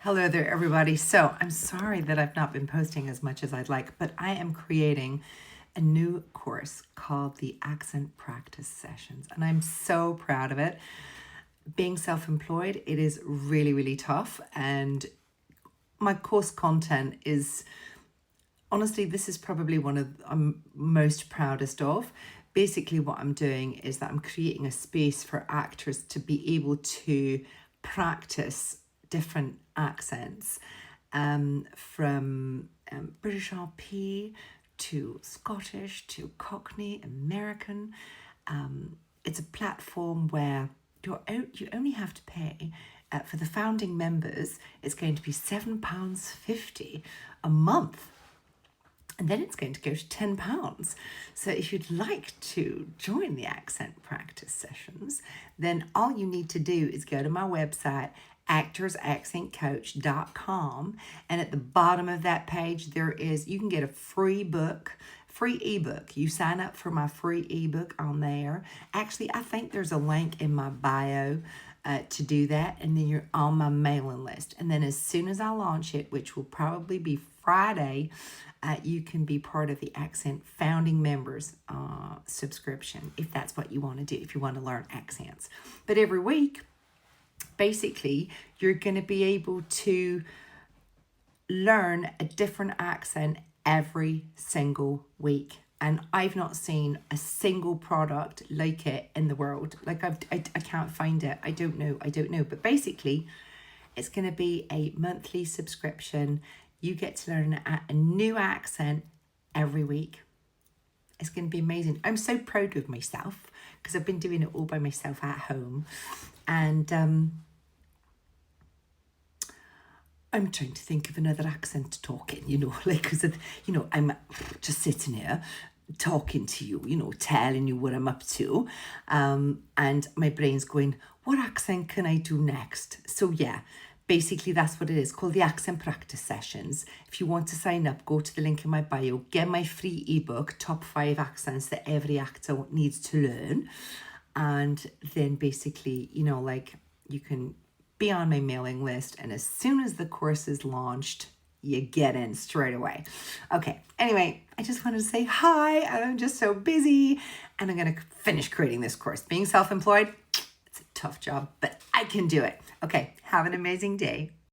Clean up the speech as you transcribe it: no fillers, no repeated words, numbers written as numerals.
Hello there, everybody. So I'm sorry that I've not been posting as much as I'd like, but I am creating a new course called the Accent Practice Sessions, and I'm so proud of it. Being self-employed, it is really, really tough, and my course content is, honestly, this is probably one of I'm most proudest of. Basically, what I'm doing is that I'm creating a space for actors to be able to practice different accents, from British RP to Scottish to Cockney, American. It's a platform where you only have to pay. For the founding members, it's going to be £7.50 a month. And then it's going to go to £10. So if you'd like to join the accent practice sessions, then all you need to do is go to my website, actorsaccentcoach.com. And at the bottom of that page, you can get a free ebook. You sign up for my free ebook on there. Actually, I think there's a link in my bio to do that. And then you're on my mailing list. And then as soon as I launch it, which will probably be Friday, you can be part of the Accent Founding Members subscription if that's what you want to do, if you want to learn accents. But every week, basically, you're going to be able to learn a different accent every single week. And I've not seen a single product like it in the world. Like I can't find it. I don't know. But basically, it's going to be a monthly subscription. You get to learn a new accent every week. It's going to be amazing. I'm so proud of myself because I've been doing it all by myself at home. And I'm trying to think of another accent to talk in, like, because, I'm just sitting here talking to you, telling you what I'm up to. And my brain's going, what accent can I do next? So, yeah. Basically, that's what it is, called the Accent Practice Sessions. If you want to sign up, go to the link in my bio, get my free ebook, Top 5 Accents That Every Actor Needs to Learn. And then basically, you can be on my mailing list. And as soon as the course is launched, you get in straight away. Okay, anyway, I just wanted to say hi. I'm just so busy. And I'm going to finish creating this course. Being self-employed, it's a tough job, but I can do it. Okay, have an amazing day.